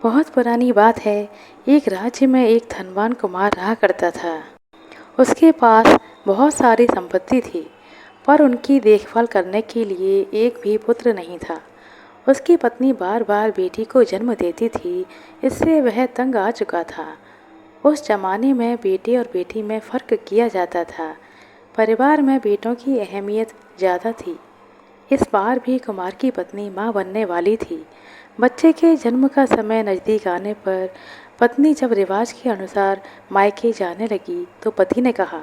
बहुत पुरानी बात है। एक राज्य में एक धनवान कुमार रहा करता था। उसके पास बहुत सारी संपत्ति थी, पर उनकी देखभाल करने के लिए एक भी पुत्र नहीं था। उसकी पत्नी बार बार बेटी को जन्म देती थी, इससे वह तंग आ चुका था। उस जमाने में बेटे और बेटी में फ़र्क किया जाता था। परिवार में बेटों की अहमियत ज़्यादा थी। इस बार भी कुमार की पत्नी माँ बनने वाली थी। बच्चे के जन्म का समय नज़दीक आने पर पत्नी जब रिवाज के अनुसार मायके जाने लगी तो पति ने कहा,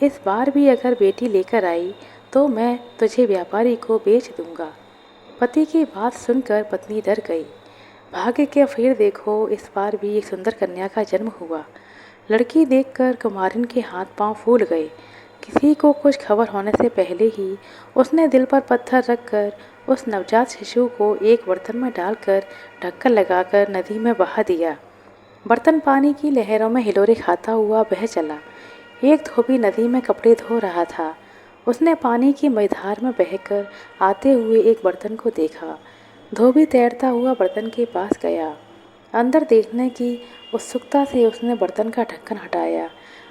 इस बार भी अगर बेटी लेकर आई तो मैं तुझे व्यापारी को बेच दूंगा। पति की बात सुनकर पत्नी डर गई। भाग्य के फिर देखो, इस बार भी एक सुंदर कन्या का जन्म हुआ। लड़की देखकर कुमारिन के हाथ पांव फूल गए। किसी को कुछ खबर होने से पहले ही उसने दिल पर पत्थर रखकर उस नवजात शिशु को एक बर्तन में डालकर ढक्कन लगाकर नदी में बहा दिया। बर्तन पानी की लहरों में हिलोरे खाता हुआ बह चला। एक धोबी नदी में कपड़े धो रहा था। उसने पानी की मझधार में बहकर आते हुए एक बर्तन को देखा। धोबी तैरता हुआ बर्तन के पास गया। अंदर देखने की उत्सुकता से उसने बर्तन का ढक्कन हटाया।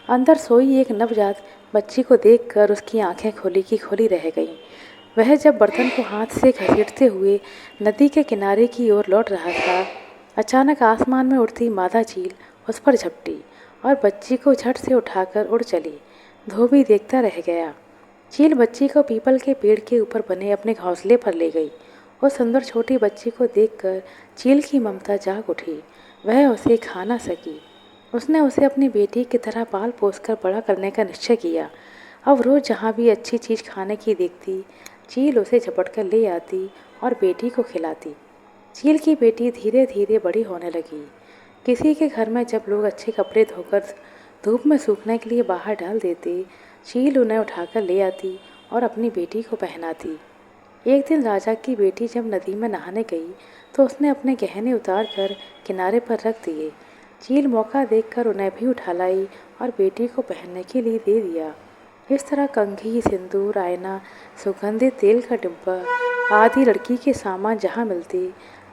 अंदर सोई एक नवजात बच्ची को देखकर उसकी आंखें खोली की खोली रह गईं। वह जब बर्तन को हाथ से घसीटते हुए नदी के किनारे की ओर लौट रहा था, अचानक आसमान में उड़ती मादा चील उस पर झपटी और बच्ची को झट से उठाकर उड़ चली। धोबी देखता रह गया। चील बच्ची को पीपल के पेड़ के ऊपर बने अपने घोंसले पर ले गई। उस सुंदर छोटी बच्ची को देखकर चील की ममता जाग उठी। वह उसे खा ना सकी। उसने उसे अपनी बेटी की तरह पाल पोस कर बड़ा करने का निश्चय किया। अब रोज़ जहाँ भी अच्छी चीज़ खाने की देखती, चील उसे झपट कर ले आती और बेटी को खिलाती। चील की बेटी धीरे धीरे बड़ी होने लगी। किसी के घर में जब लोग अच्छे कपड़े धोकर धूप में सूखने के लिए बाहर डाल देते, चील उन्हें उठाकर ले आती और अपनी बेटी को पहनाती। एक दिन राजा की बेटी जब नदी में नहाने गई तो उसने अपने गहने उतार कर किनारे पर रख दिए। चील मौका देखकर उन्हें भी उठा लाई और बेटी को पहनने के लिए दे दिया। इस तरह कंघी, सिंदूर, आईना, सुगंधित तेल का डिब्बा आदि लड़की के सामान जहाँ मिलते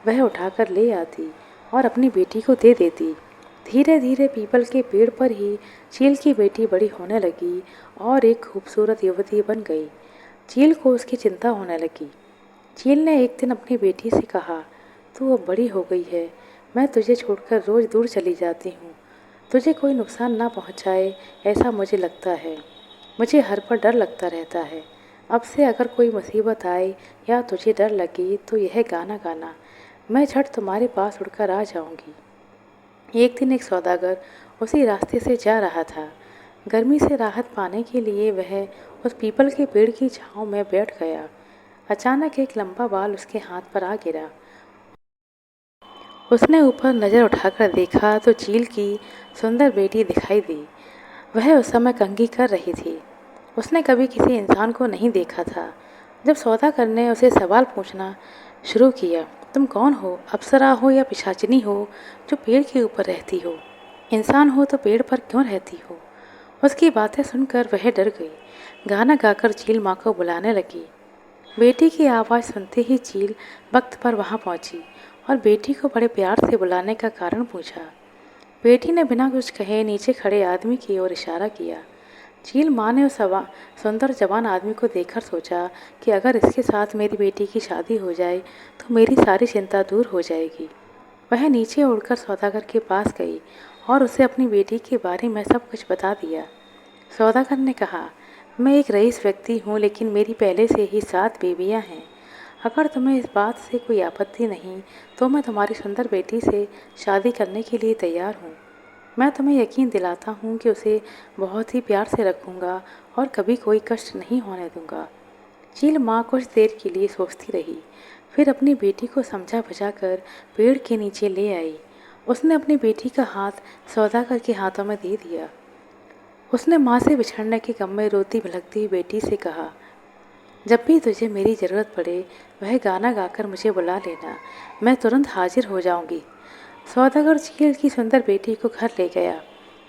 वह उठाकर ले आती और अपनी बेटी को दे देती। धीरे धीरे पीपल के पेड़ पर ही चील की बेटी बड़ी होने लगी और एक खूबसूरत युवती बन गई। चील को उसकी चिंता होने लगी। चील ने एक दिन अपनी बेटी से कहा, तू अब बड़ी हो गई है, मैं तुझे छोड़कर रोज़ दूर चली जाती हूँ। तुझे कोई नुकसान ना पहुँचाए ऐसा मुझे लगता है। मुझे हर पर डर लगता रहता है। अब से अगर कोई मुसीबत आए या तुझे डर लगे तो यह गाना गाना, मैं झट तुम्हारे पास उड़कर आ जाऊँगी। एक दिन एक सौदागर उसी रास्ते से जा रहा था। गर्मी से राहत पाने के लिए वह उस पीपल के पेड़ की छांव में बैठ गया। अचानक एक लंबा बाल उसके हाथ पर आ गिरा। उसने ऊपर नज़र उठाकर देखा तो चील की सुंदर बेटी दिखाई दी। वह उस समय कंघी कर रही थी। उसने कभी किसी इंसान को नहीं देखा था। जब सौदागर ने उसे सवाल पूछना शुरू किया, तुम कौन हो? अप्सरा हो या पिशाचिनी हो जो पेड़ के ऊपर रहती हो? इंसान हो तो पेड़ पर क्यों रहती हो? उसकी बातें सुनकर वह डर गई। गाना गाकर चील माँ को बुलाने लगी। बेटी की आवाज़ सुनते ही चील वक्त पर वहाँ पहुँची और बेटी को बड़े प्यार से बुलाने का कारण पूछा। बेटी ने बिना कुछ कहे नीचे खड़े आदमी की ओर इशारा किया। चील माँ ने उस सुंदर जवान आदमी को देखकर सोचा कि अगर इसके साथ मेरी बेटी की शादी हो जाए तो मेरी सारी चिंता दूर हो जाएगी। वह नीचे उड़कर सौदागर के पास गई और उसे अपनी बेटी के बारे में सब कुछ बता दिया। सौदागर ने कहा, मैं एक रईस व्यक्ति हूँ, लेकिन मेरी पहले से ही 7 बेबियाँ हैं। अगर तुम्हें इस बात से कोई आपत्ति नहीं तो मैं तुम्हारी सुंदर बेटी से शादी करने के लिए तैयार हूँ। मैं तुम्हें यकीन दिलाता हूँ कि उसे बहुत ही प्यार से रखूँगा और कभी कोई कष्ट नहीं होने दूँगा। चील माँ कुछ देर के लिए सोचती रही, फिर अपनी बेटी को समझा बुझाकर पेड़ के नीचे ले आई। उसने अपनी बेटी का हाथ सौदागर के हाथों में दे दिया। उसने माँ से बिछड़ने के गम में रोती भिलकती हुई बेटी से कहा, जब भी तुझे मेरी ज़रूरत पड़े वह गाना गाकर मुझे बुला लेना, मैं तुरंत हाजिर हो जाऊंगी। सौदागर चील की सुंदर बेटी को घर ले गया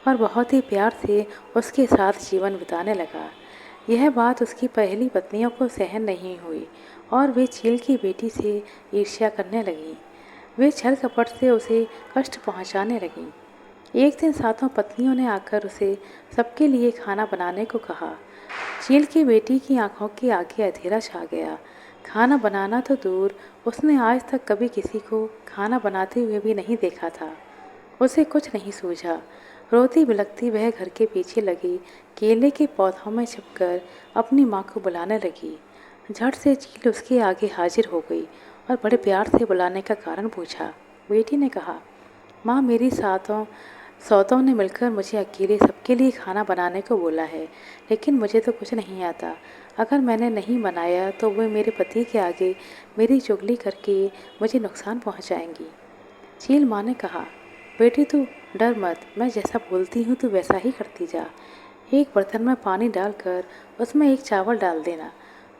और बहुत ही प्यार से उसके साथ जीवन बिताने लगा। यह बात उसकी पहली पत्नियों को सहन नहीं हुई और वे चील की बेटी से ईर्ष्या करने लगी। वे छल कपट से उसे कष्ट पहुंचाने लगीं। एक दिन सातों पत्नियों ने आकर उसे सबके लिए खाना बनाने को कहा। चील की बेटी की आंखों के आगे अंधेरा छा गया। खाना बनाना तो दूर, उसने आज तक कभी किसी को खाना बनाते हुए भी नहीं देखा था। उसे कुछ नहीं सूझा। रोती बिलखती वह घर के पीछे लगी केले के पौधों में छिपकर अपनी माँ को बुलाने लगी। झट से चील उसके आगे हाजिर हो गई और बड़े प्यार से बुलाने का कारण पूछा। बेटी ने कहा, माँ, मेरी सौतों ने मिलकर मुझे अकेले सबके लिए खाना बनाने को बोला है, लेकिन मुझे तो कुछ नहीं आता। अगर मैंने नहीं बनाया तो वे मेरे पति के आगे मेरी चुगली करके मुझे नुकसान पहुंचाएंगी। चील माँ ने कहा, बेटी तू डर मत, मैं जैसा बोलती हूँ तू वैसा ही करती जा। एक बर्तन में पानी डालकर उसमें एक चावल डाल देना,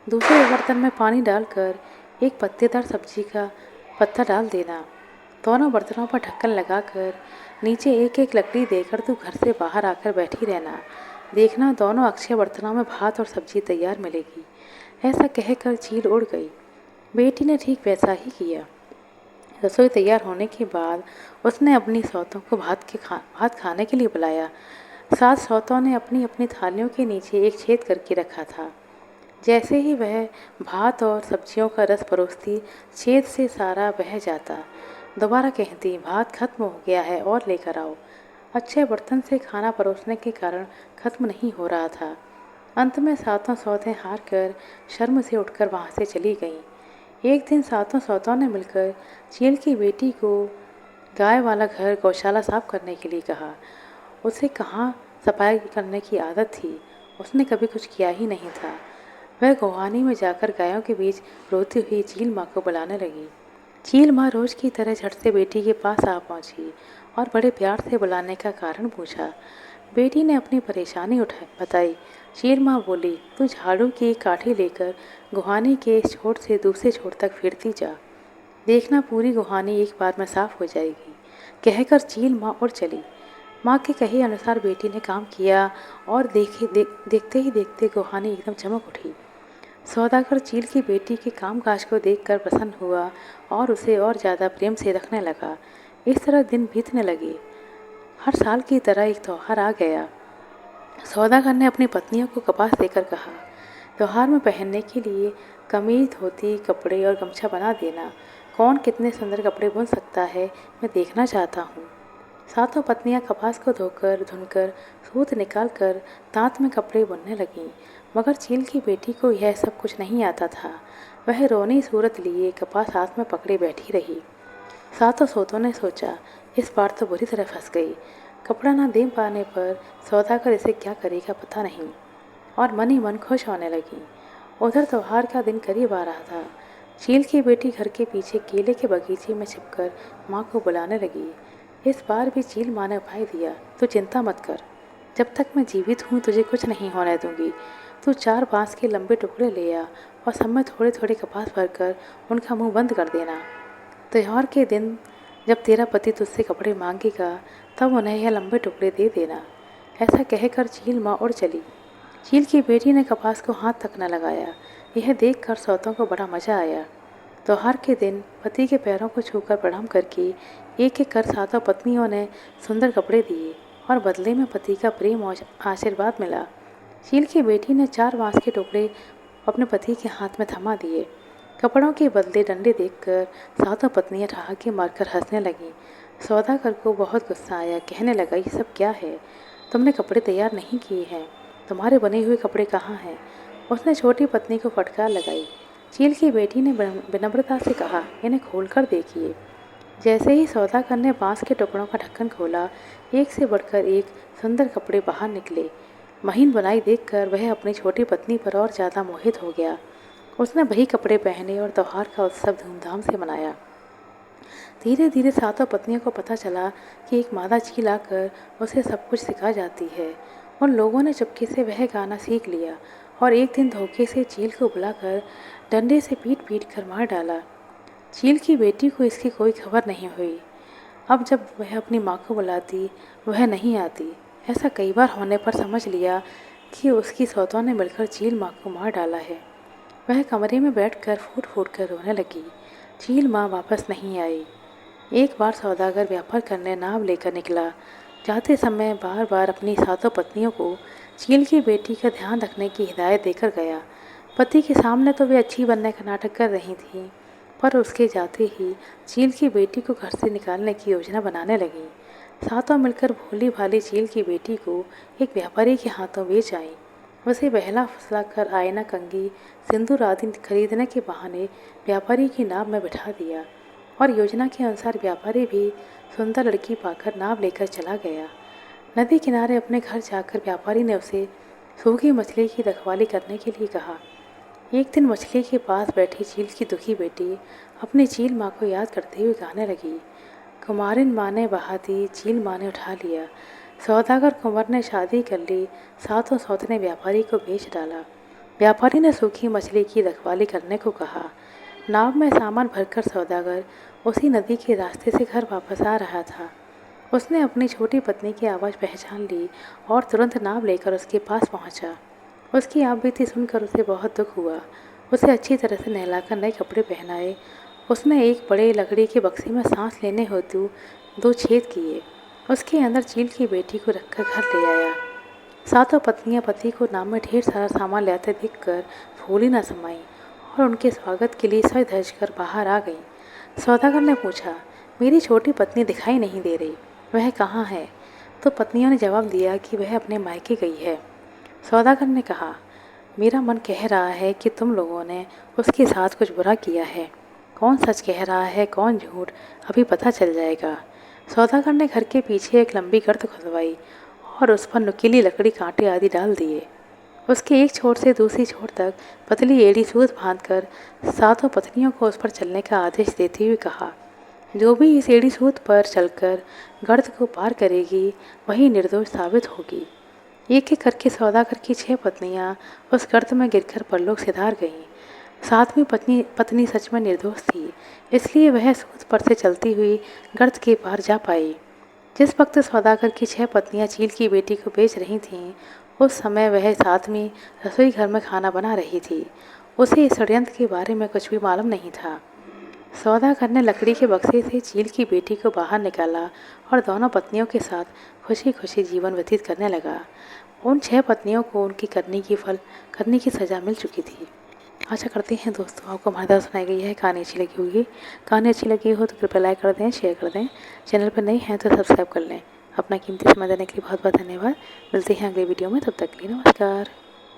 दूसरे बर्तन में पानी डालकर एक पत्तेदार सब्जी का पत्ता डाल देना। दोनों बर्तनों पर ढक्कन लगाकर नीचे एक एक लकड़ी देकर तू घर से बाहर आकर बैठी रहना। देखना दोनों अक्षय बर्तनों में भात और सब्जी तैयार मिलेगी। ऐसा कहकर चील उड़ गई। बेटी ने ठीक वैसा ही किया। रसोई तैयार होने के बाद उसने अपनी सौतों को भात खाने के लिए बुलाया। सात सौतों ने अपनी अपनी थालियों के नीचे एक छेद करके रखा था। जैसे ही वह भात और सब्जियों का रस परोसती, छेद से सारा बह जाता। दोबारा कहती, भात खत्म हो गया है और लेकर आओ। अच्छे बर्तन से खाना परोसने के कारण खत्म नहीं हो रहा था। अंत में सातों सौतें हार कर शर्म से उठकर वहाँ से चली गईं। एक दिन सातों सौतों ने मिलकर चील की बेटी को गाय वाला घर गौशाला साफ करने के लिए कहा। उसे कहाँ सफाई करने की आदत थी, उसने कभी कुछ किया ही नहीं था। वह गोहानी में जाकर गायों के बीच रोती हुई चील माँ को बुलाने लगी। चील माँ रोज की तरह झट से बेटी के पास आ पहुंची और बड़े प्यार से बुलाने का कारण पूछा। बेटी ने अपनी परेशानी बताई। चील माँ बोली, तू झाड़ू की एक काठी लेकर गुहानी के इस छोर से दूसरे छोर तक फिरती जा। देखना पूरी गुहानी एक बार में साफ हो जाएगी। कहकर चील माँ उड़ चली। माँ के कहे अनुसार बेटी ने काम किया और देखते ही देखते गुहानी एकदम चमक उठी। सौदागर चील की बेटी के कामकाज को देखकर प्रसन्न हुआ और उसे और ज़्यादा प्रेम से रखने लगा। इस तरह दिन बीतने लगे। हर साल की तरह एक त्योहार आ गया। सौदागर ने अपनी पत्नियों को कपास देकर कहा, त्योहार में पहनने के लिए कमीज, धोती, कपड़े और गमछा बना देना। कौन कितने सुंदर कपड़े बुन सकता है, मैं देखना चाहता हूँ। सातों पत्नियां कपास को धोकर धुनकर सूत निकालकर तांत में कपड़े बुनने लगीं। मगर चील की बेटी को यह सब कुछ नहीं आता था। वह रोनी सूरत लिए कपास हाथ में पकड़े बैठी रही। सातों सौतों ने सोचा, इस बार तो बुरी तरह फंस गई। कपड़ा ना दे पाने पर सौदागर इसे क्या करेगा पता नहीं, और मन ही मन खुश होने लगी। उधर त्योहार का दिन करीब आ रहा था। चील की बेटी घर के पीछे केले के बगीचे में छिपकर माँ को बुलाने लगी। इस बार भी चील माँ ने उपाय दिया, तू चिंता मत कर, जब तक मैं जीवित हूँ तुझे कुछ नहीं होने दूंगी। तू 4 बांस के लंबे टुकड़े ले आ और सब में थोड़े थोड़े कपास भरकर उनका मुंह बंद कर देना। त्योहार के दिन जब तेरा पति तुझसे कपड़े मांगेगा तब उन्हें यह लंबे टुकड़े दे देना। ऐसा कहकर चील माँ उड़ चली। चील की बेटी ने कपास को हाथ तक न लगाया। यह देखकर सौतों को बड़ा मजा आया। त्योहार के दिन पति के पैरों को छूकर प्रणाम करके एक एक कर सातों पत्नियों ने सुंदर कपड़े दिए और बदले में पति का प्रेम और आशीर्वाद मिला। चील की बेटी ने 4 बांस के टुकड़े अपने पति के हाथ में थमा दिए। कपड़ों के बदले डंडे देखकर सातों पत्नियां ठहाके मारकर हंसने लगीं। सौदागर को बहुत गुस्सा आया। कहने लगा, ये सब क्या है? तुमने कपड़े तैयार नहीं किए हैं, तुम्हारे बने हुए कपड़े कहाँ हैं? उसने छोटी पत्नी को फटकार लगाई। चील की बेटी ने विनम्रता से कहा, इन्हें खोलकर देखिए। जैसे ही सौदागर ने बांस के टुकड़ों का ढक्कन खोला, एक से बढ़कर एक सुंदर कपड़े बाहर निकले। महीन बुनाई देखकर वह अपनी छोटी पत्नी पर और ज़्यादा मोहित हो गया। उसने वही कपड़े पहने और त्योहार का उत्सव धूमधाम से मनाया। धीरे धीरे सातों पत्नियों को पता चला कि एक मादा चील आकर उसे सब कुछ सिखा जाती है। उन लोगों ने चुपके से वह गाना सीख लिया और एक दिन धोखे से चील को बुलाकर डंडे से पीट पीट कर मार डाला। चील की बेटी को इसकी कोई खबर नहीं हुई। अब जब वह अपनी माँ को बुलाती, वह नहीं आती। ऐसा कई बार होने पर समझ लिया कि उसकी सौतों ने मिलकर चील माँ को मार डाला है। वह कमरे में बैठकर फूट फूट कर रोने लगी। चील माँ वापस नहीं आई। एक बार सौदागर व्यापार करने नाव लेकर निकला। जाते समय बार बार अपनी सातों पत्नियों को चील की बेटी का ध्यान रखने की हिदायत देकर गया। पति के सामने तो वे अच्छी बनने का नाटक कर रही थीं, पर उसके जाते ही चील की बेटी को घर से निकालने की योजना बनाने लगी। सातों मिलकर भोली भाली चील की बेटी को एक व्यापारी के हाथों बेच आई। उसे बहला फुसला कर आईना, कंघी, सिंदूर आदि खरीदने के बहाने व्यापारी की नाव में बिठा दिया और योजना के अनुसार व्यापारी भी सुंदर लड़की पाकर नाव लेकर चला गया। नदी किनारे अपने घर जाकर व्यापारी ने उसे सूखी मछली की रखवाली करने के लिए कहा। एक दिन मछली के पास बैठी चील की दुखी बेटी अपनी चील माँ को याद करते हुए गाने लगी। कुमारिन माँ ने बहा दी, चील माँ ने उठा लिया। सौदागर कुंवर ने शादी कर ली, सातों सौतने व्यापारी को बेच डाला। व्यापारी ने सूखी मछली की रखवाली करने को कहा। नाव में सामान भरकर सौदागर उसी नदी के रास्ते से घर वापस आ रहा था। उसने अपनी छोटी पत्नी की आवाज़ पहचान ली और तुरंत नाव लेकर उसके पास पहुंचा। उसकी आपबीती सुनकर उसे बहुत दुख हुआ। उसे अच्छी तरह से नहलाकर नए कपड़े पहनाए। उसने एक बड़े लकड़ी के बक्से में सांस लेने हेतु 2 छेद किए। उसके अंदर चील की बेटी को रखकर घर ले आया। सातों पत्नियां पति को नाव में ढेर सारा सामान लाते देखकर फूली न समाई और उनके स्वागत के लिए सज धज कर बाहर आ गई। सौदागर ने पूछा, मेरी छोटी पत्नी दिखाई नहीं दे रही, वह कहाँ है? तो पत्नियों ने जवाब दिया कि वह अपने मायके गई है। सौदागर ने कहा, मेरा मन कह रहा है कि तुम लोगों ने उसके साथ कुछ बुरा किया है। कौन सच कह रहा है कौन झूठ, अभी पता चल जाएगा। सौदागर ने घर के पीछे एक लंबी गर्त खुदवाई और उस पर नुकीली लकड़ी, कांटे आदि डाल दिए। उसके एक छोर से दूसरी छोर तक पतली एड़ी सूत बांधकर सातों पत्नियों को उस पर चलने का आदेश देते हुए कहा, जो भी इस एड़ी सूत पर चलकर गर्त को पार करेगी वही निर्दोष साबित होगी। एक एक करके सौदागर की 6 पत्नियां उस गर्त में गिरकर परलोक सिधार गईं। 7वीं पत्नी सच में निर्दोष थी, इसलिए वह सूत पर से चलती हुई गर्त के पार जा पाई। जिस वक्त सौदागर की 6 पत्नियां चील की बेटी को बेच रही थीं, उस समय वह 7वीं रसोई घर में खाना बना रही थी। उसे इस षड्यंत्र के बारे में कुछ भी मालूम नहीं था। सौदागर ने लकड़ी के बक्से से चील की बेटी को बाहर निकाला और दोनों पत्नियों के साथ खुशी खुशी जीवन व्यतीत करने लगा। उन 6 पत्नियों को उनकी करने की सज़ा मिल चुकी थी। आशा करते हैं दोस्तों आपको हमारे द्वारा सुनाई गई है कहानी अच्छी लगी होगी। कहानी अच्छी लगी हो तो कृपया लाइक कर दें, शेयर कर दें। चैनल पर नए हैं तो सब्सक्राइब कर लें। अपना कीमती समय देने के लिए बहुत बहुत धन्यवाद। मिलते हैं अगले वीडियो में, तब तक के लिए नमस्कार।